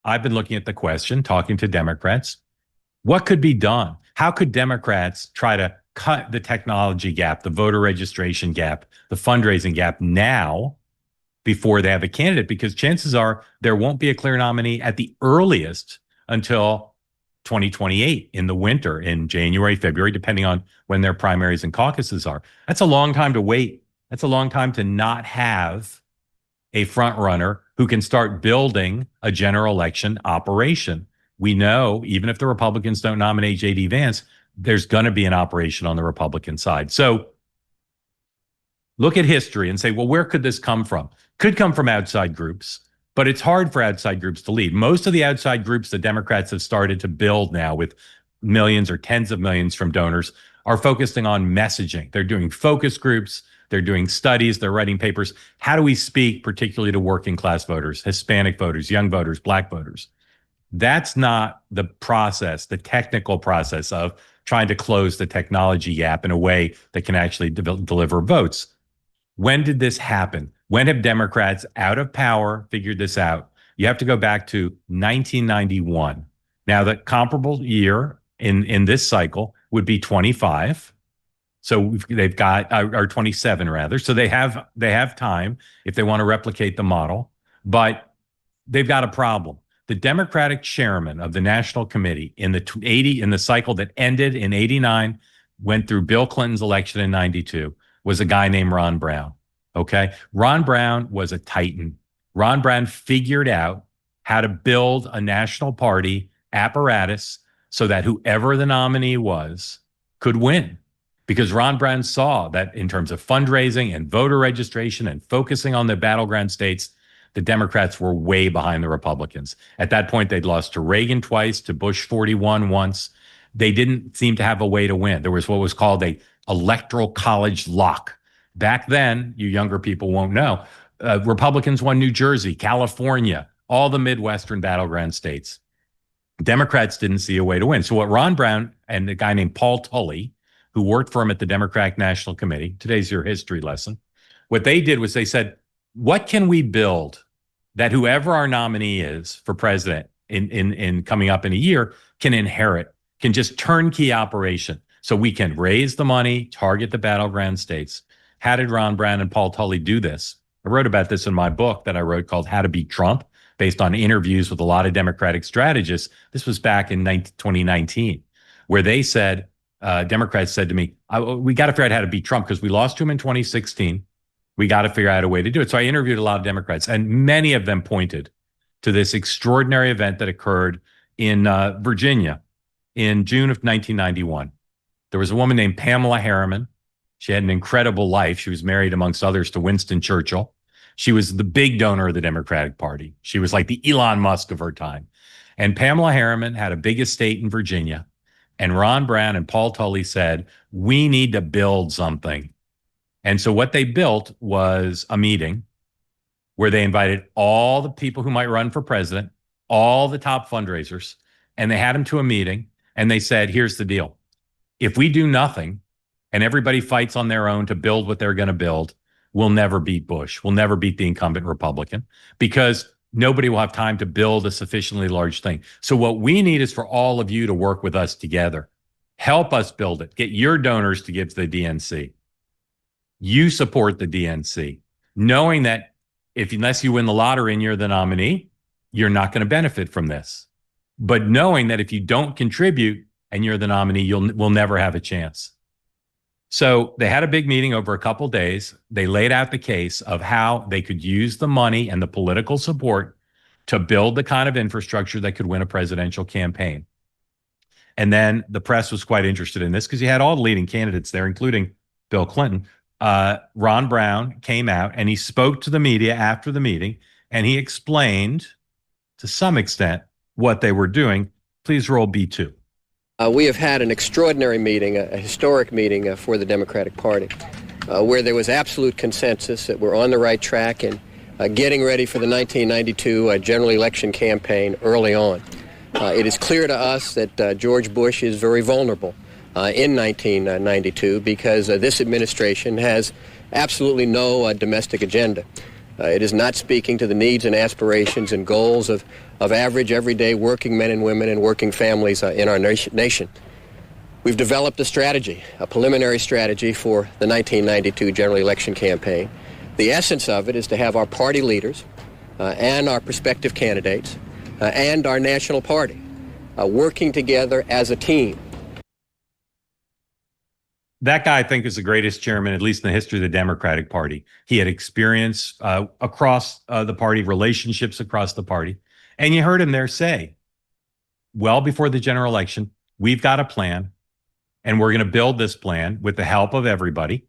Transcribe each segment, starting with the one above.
I've been looking at the question, talking to Democrats. What could be done? How could Democrats try to cut the technology gap, the voter registration gap, the fundraising gap now before they have a candidate? Because chances are there won't be a clear nominee at the earliest until 2028 in the winter, in January, February, depending on when their primaries and caucuses are. That's a long time to wait. That's a long time to not have a front runner who can start building a general election operation. We know even if the Republicans don't nominate J.D. Vance, there's going to be an operation on the Republican side. So look at history and say, well, where could this come from? Could come from outside groups, but it's hard for outside groups to lead. Most of the outside groups the Democrats have started to build now with millions or tens of millions from donors are focusing on messaging. They're doing focus groups. They're doing studies. They're writing papers. How do we speak particularly to working class voters, Hispanic voters, young voters, black voters? That's not the process, the technical process of trying to close the technology gap in a way that can actually deliver votes. When did this happen? When have Democrats out of power figured this out? You have to go back to 1991. Now, the comparable year in this cycle would be 25. So they've got, or 27 rather. So they have time if they want to replicate the model, but they've got a problem. The Democratic chairman of the National Committee in the cycle that ended in 89, went through Bill Clinton's election in 92, was a guy named Ron Brown. Okay. Ron Brown was a titan. Ron Brown figured out how to build a national party apparatus so that whoever the nominee was could win. Because Ron Brown saw that in terms of fundraising and voter registration and focusing on the battleground states, the Democrats were way behind the Republicans. At that point, they'd lost to Reagan twice, to Bush 41 once. They didn't seem to have a way to win. There was what was called a electoral college lock. Back then, you younger people won't know, Republicans won New Jersey, California, all the Midwestern battleground states. Democrats didn't see a way to win. So what Ron Brown and a guy named Paul Tully, who worked for him at the Democratic National Committee, today's your history lesson, what they did was they said, what can we build that whoever our nominee is for president in coming up in a year can inherit, can just turnkey operation so we can raise the money, target the battleground states. How did Ron Brown and Paul Tully do this? I wrote about this in my book that I wrote called How to Beat Trump, based on interviews with a lot of Democratic strategists. This was back in 2019, where they said, Democrats said to me, we got to figure out how to beat Trump because we lost to him in 2016. We got to figure out a way to do it. So I interviewed a lot of Democrats, and many of them pointed to this extraordinary event that occurred in Virginia in June of 1991. There was a woman named Pamela Harriman. She had an incredible life. She was married, amongst others, to Winston Churchill. She was the big donor of the Democratic Party. She was like the Elon Musk of her time. And Pamela Harriman had a big estate in Virginia. And Ron Brown and Paul Tully said, we need to build something. And so what they built was a meeting where they invited all the people who might run for president, all the top fundraisers, and they had them to a meeting. And they said, here's the deal. If we do nothing and everybody fights on their own to build what they're going to build, we'll never beat Bush. We'll never beat the incumbent Republican because nobody will have time to build a sufficiently large thing. So what we need is for all of you to work with us together. Help us build it. Get your donors to give to the DNC. You support the DNC, knowing that unless you win the lottery and you're the nominee, you're not going to benefit from this. But knowing that if you don't contribute and you're the nominee, we'll never have a chance. So they had a big meeting over a couple of days. They laid out the case of how they could use the money and the political support to build the kind of infrastructure that could win a presidential campaign. And then the press was quite interested in this because you had all the leading candidates there, including Bill Clinton. Ron Brown came out and he spoke to the media after the meeting, and he explained to some extent what they were doing. Please roll B2. We have had an extraordinary meeting, a historic meeting for the Democratic Party, where there was absolute consensus that we're on the right track and getting ready for the 1992 general election campaign early on. It is clear to us that George Bush is very vulnerable in 1992 because this administration has absolutely no domestic agenda. It is not speaking to the needs and aspirations and goals of average, everyday working men and women and working families in our nation. We've developed a strategy, a preliminary strategy for the 1992 general election campaign. The essence of it is to have our party leaders and our prospective candidates and our national party working together as a team. That guy, I think, is the greatest chairman, at least in the history of the Democratic Party. He had experience across the party, relationships across the party. And you heard him there say, well before the general election, we've got a plan, and we're going to build this plan with the help of everybody,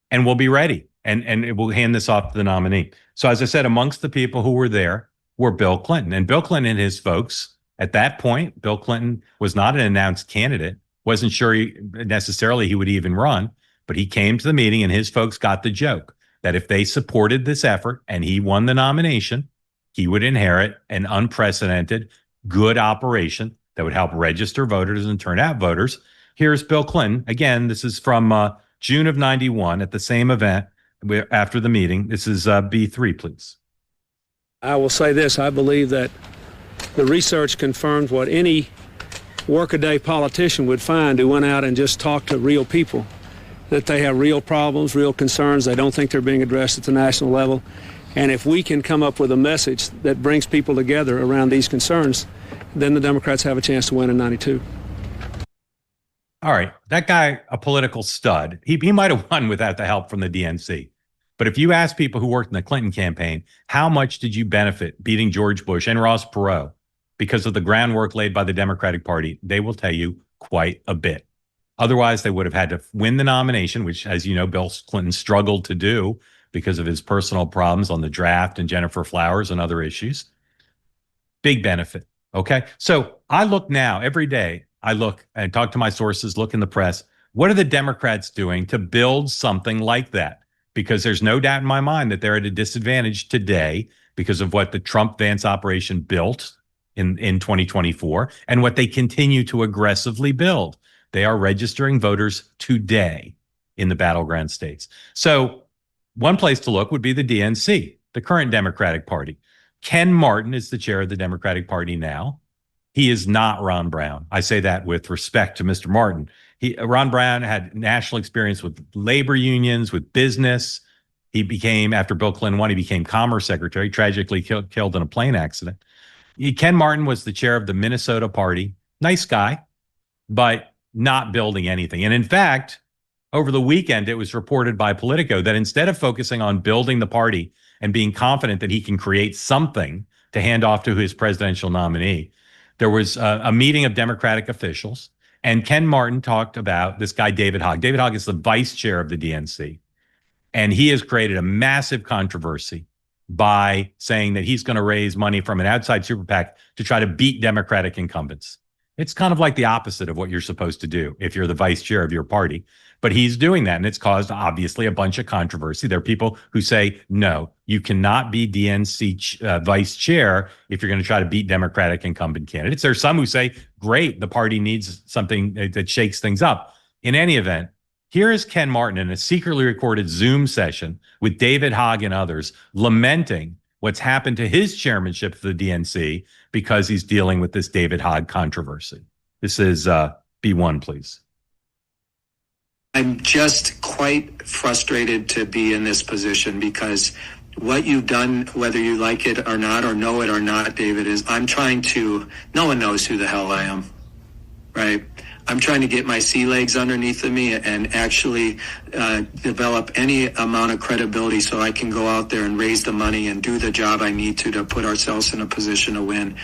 and we'll be ready. And we'll hand this off to the nominee. So as I said, amongst the people who were there were Bill Clinton. And Bill Clinton and his folks, at that point, Bill Clinton was not an announced candidate. Wasn't sure necessarily he would even run, but he came to the meeting and his folks got the joke that if they supported this effort and he won the nomination, he would inherit an unprecedented good operation that would help register voters and turn out voters. Here's Bill Clinton. Again, this is from June of 91 at the same event after the meeting. This is B3, please. I will say this. I believe that the research confirms what any workaday politician would find who went out and just talked to real people, that they have real problems, real concerns. They don't think they're being addressed at the national level. And if we can come up with a message that brings people together around these concerns, then the Democrats have a chance to win in 92. All right. That guy, a political stud. He might have won without the help from the DNC. But if you ask people who worked in the Clinton campaign, how much did you benefit beating George Bush and Ross Perot because of the groundwork laid by the Democratic Party? They will tell you quite a bit. Otherwise, they would have had to win the nomination, which, as you know, Bill Clinton struggled to do because of his personal problems on the draft and Jennifer Flowers and other issues. Big benefit. Okay. So I look now every day. I look and talk to my sources, look in the press. What are the Democrats doing to build something like that? Because there's no doubt in my mind that they're at a disadvantage today because of what the Trump-Vance operation built in 2024 and what they continue to aggressively build. They are registering voters today in the battleground states. So one place to look would be the DNC, the current Democratic Party. Ken Martin is the chair of the Democratic Party now. He is not Ron Brown. I say that with respect to Mr. Martin. Ron Brown had national experience with labor unions, with business. He became, after Bill Clinton won, he became Commerce Secretary, tragically killed in a plane accident. Ken Martin was the chair of the Minnesota Party. Nice guy, but not building anything. And in fact, over the weekend, it was reported by Politico that instead of focusing on building the party and being confident that he can create something to hand off to his presidential nominee, there was a meeting of Democratic officials, and Ken Martin talked about this guy, David Hogg. David Hogg is the vice chair of the DNC, and he has created a massive controversy by saying that he's going to raise money from an outside super PAC to try to beat Democratic incumbents. It's kind of like the opposite of what you're supposed to do if you're the vice chair of your party. But he's doing that, and it's caused, obviously, a bunch of controversy. There are people who say, no, you cannot be DNC vice chair if you're going to try to beat Democratic incumbent candidates. There are some who say, great, the party needs something that shakes things up. In any event, here is Ken Martin in a secretly recorded Zoom session with David Hogg and others lamenting what's happened to his chairmanship of the DNC because he's dealing with this David Hogg controversy. This is B1, please. I'm just quite frustrated to be in this position because what you've done, whether you like it or not, or know it or not, David, is no one knows who the hell I am, right? I'm trying to get my sea legs underneath of me and actually develop any amount of credibility so I can go out there and raise the money and do the job I need to put ourselves in a position to win.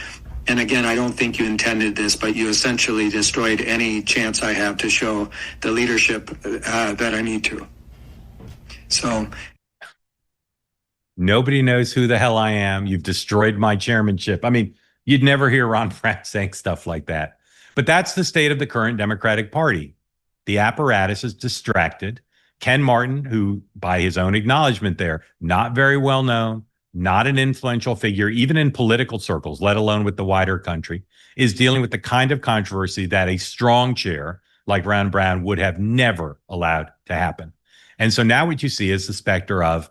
And again, I don't think you intended this, but you essentially destroyed any chance I have to show the leadership that I need to. So nobody knows who the hell I am. You've destroyed my chairmanship. I mean, you'd never hear Ron Brown saying stuff like that. But that's the state of the current Democratic Party. The apparatus is distracted. Ken Martin, who by his own acknowledgement there, not very well known, not an influential figure, even in political circles, let alone with the wider country, is dealing with the kind of controversy that a strong chair like Ron Brown would have never allowed to happen. And so now what you see is the specter of,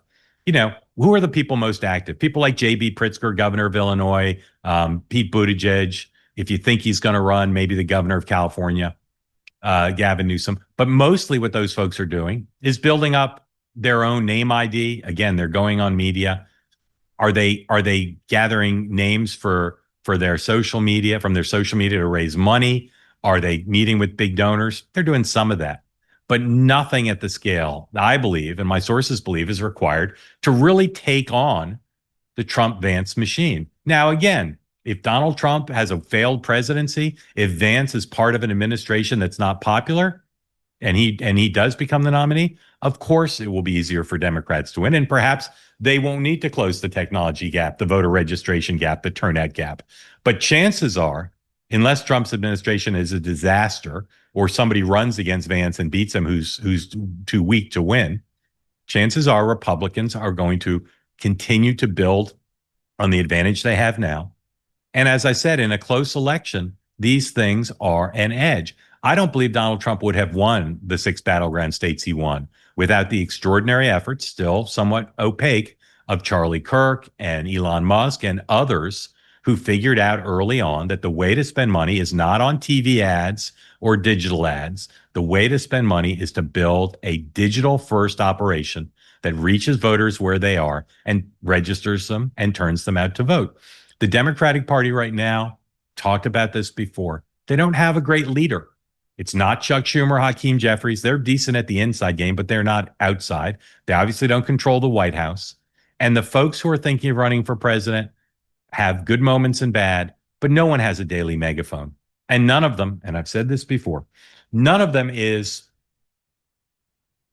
who are the people most active? People like J.B. Pritzker, governor of Illinois, Pete Buttigieg. If you think he's going to run, maybe the governor of California, Gavin Newsom. But mostly what those folks are doing is building up their own name ID. Again, they're going on media. Are they gathering names for their social media, from their social media to raise money? Are they meeting with big donors? They're doing some of that, but nothing at the scale I believe, and my sources believe, is required to really take on the Trump-Vance machine. Now, again, if Donald Trump has a failed presidency, if Vance is part of an administration that's not popular, and he does become the nominee, of course it will be easier for Democrats to win, and perhaps they won't need to close the technology gap, the voter registration gap, the turnout gap. But chances are, unless Trump's administration is a disaster or somebody runs against Vance and beats him who's too weak to win, chances are Republicans are going to continue to build on the advantage they have now. And as I said, in a close election, these things are an edge. I don't believe Donald Trump would have won the 6 battleground states he won without the extraordinary efforts, still somewhat opaque, of Charlie Kirk and Elon Musk and others who figured out early on that the way to spend money is not on TV ads or digital ads. The way to spend money is to build a digital-first operation that reaches voters where they are and registers them and turns them out to vote. The Democratic Party right now, talked about this before, they don't have a great leader. It's not Chuck Schumer, Hakeem Jeffries. They're decent at the inside game, but they're not outside. They obviously don't control the White House. And the folks who are thinking of running for president have good moments and bad, but no one has a daily megaphone. And none of them, and I've said this before, none of them is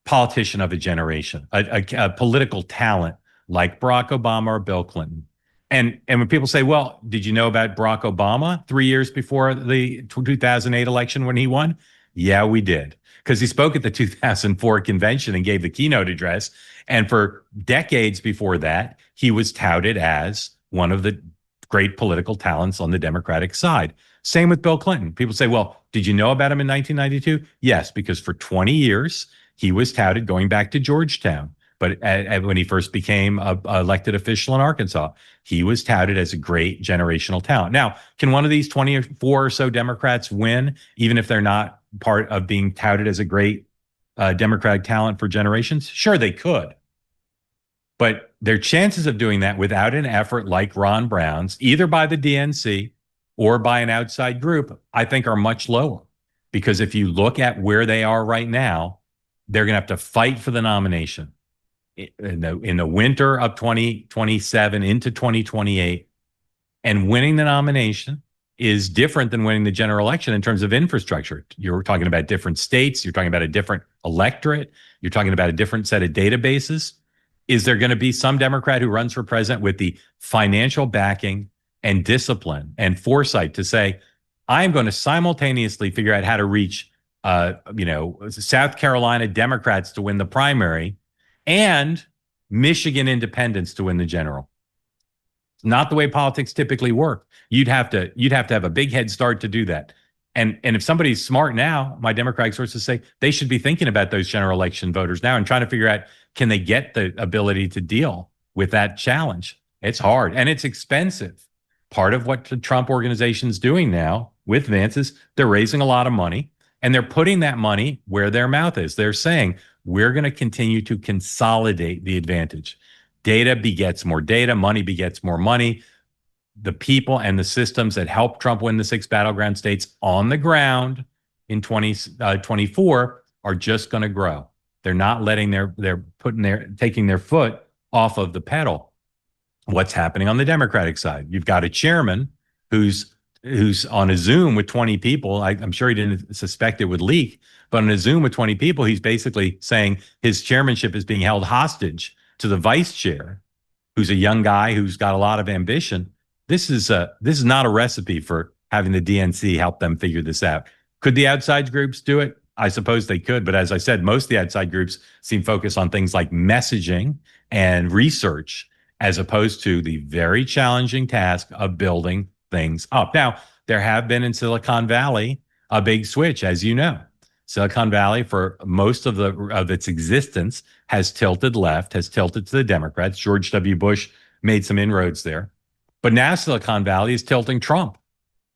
politician of a generation, a political talent like Barack Obama or Bill Clinton. And when people say, well, did you know about Barack Obama 3 years before the 2008 election when he won? Yeah, we did. Because he spoke at the 2004 convention and gave the keynote address. And for decades before that, he was touted as one of the great political talents on the Democratic side. Same with Bill Clinton. People say, well, did you know about him in 1992? Yes, because for 20 years, he was touted going back to Georgetown. But when he first became an elected official in Arkansas, he was touted as a great generational talent. Now, can one of these 24 or so Democrats win, even if they're not part of being touted as a great Democratic talent for generations? Sure, they could. But their chances of doing that without an effort like Ron Brown's, either by the DNC or by an outside group, I think are much lower. Because if you look at where they are right now, they're going to have to fight for the nomination in the winter of 2027 into 2028. And winning the nomination is different than winning the general election in terms of infrastructure. You're talking about different states. You're talking about a different electorate. You're talking about a different set of databases. Is there going to be some Democrat who runs for president with the financial backing and discipline and foresight to say, I'm going to simultaneously figure out how to reach, South Carolina Democrats to win the primary and Michigan independents to win the general? Not the way politics typically work. You'd have to have a big head start to do that. And if somebody's smart now, my Democratic sources say they should be thinking about those general election voters now and trying to figure out, can they get the ability to deal with that challenge? It's hard and it's expensive. Part of what the Trump organization's doing now with Vance is they're raising a lot of money and they're putting that money where their mouth is. They're saying, we're going to continue to consolidate the advantage. Data begets more data, money begets more money. The people and the systems that helped Trump win the 6 battleground states on the ground in 2024 are just going to grow. They're not letting taking their foot off of the pedal. What's happening on the Democratic side? You've got a chairman who's on a Zoom with 20 people. I'm sure he didn't suspect it would leak, but on a Zoom with 20 people, he's basically saying his chairmanship is being held hostage to the vice chair, who's a young guy who's got a lot of ambition. This is not a recipe for having the DNC help them figure this out. Could the outside groups do it? I suppose they could, but as I said, most of the outside groups seem focused on things like messaging and research, as opposed to the very challenging task of building things up. Now, there have been in Silicon Valley a big switch, as you know. Silicon Valley, for most of its existence, has tilted left, has tilted to the Democrats. George W. Bush made some inroads there. But now Silicon Valley is tilting Trump.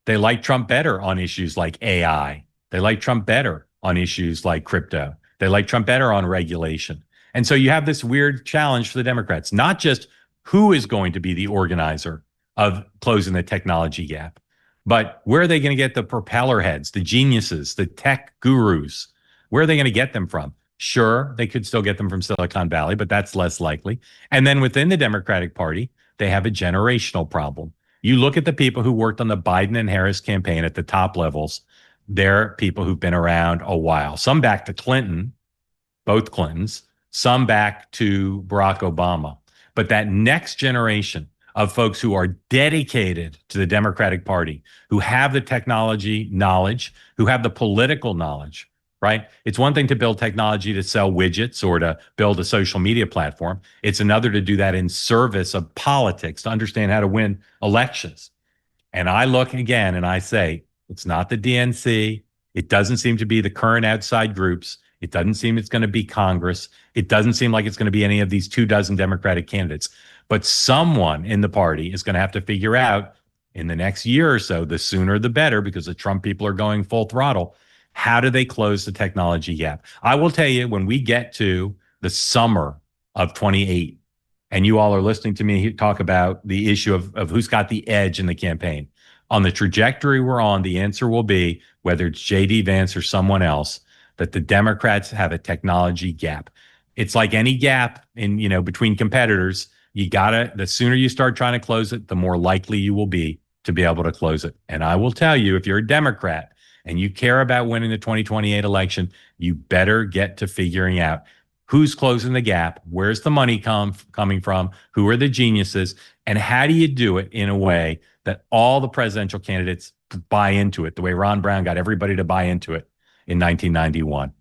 They like Trump better on issues like AI. They like Trump better on issues like crypto. They like Trump better on regulation. And so you have this weird challenge for the Democrats, not just who is going to be the organizer of closing the technology gap, but where are they going to get the propeller heads, the geniuses, the tech gurus? Where are they going to get them from? Sure, they could still get them from Silicon Valley, but that's less likely. And then within the Democratic Party, they have a generational problem. You look at the people who worked on the Biden and Harris campaign at the top levels, they're people who've been around a while. Some back to Clinton, both Clintons, some back to Barack Obama. But that next generation of folks who are dedicated to the Democratic Party, who have the technology knowledge, who have the political knowledge, right? It's one thing to build technology to sell widgets or to build a social media platform. It's another to do that in service of politics, to understand how to win elections. And I look again and I say, it's not the DNC. It doesn't seem to be the current outside groups. It doesn't seem it's going to be Congress. It doesn't seem like it's going to be any of these 24 Democratic candidates. But someone in the party is going to have to figure out in the next year or so, the sooner the better, because the Trump people are going full throttle, how do they close the technology gap? I will tell you, when we get to the summer of 28, and you all are listening to me talk about the issue of who's got the edge in the campaign, on the trajectory we're on, the answer will be, whether it's J.D. Vance or someone else, that the Democrats have a technology gap. It's like any gap in, between competitors. The sooner you start trying to close it, the more likely you will be to be able to close it. And I will tell you, if you're a Democrat and you care about winning the 2028 election, you better get to figuring out who's closing the gap, where's the money coming from, who are the geniuses, and how do you do it in a way that all the presidential candidates buy into it, the way Ron Brown got everybody to buy into it in 1991.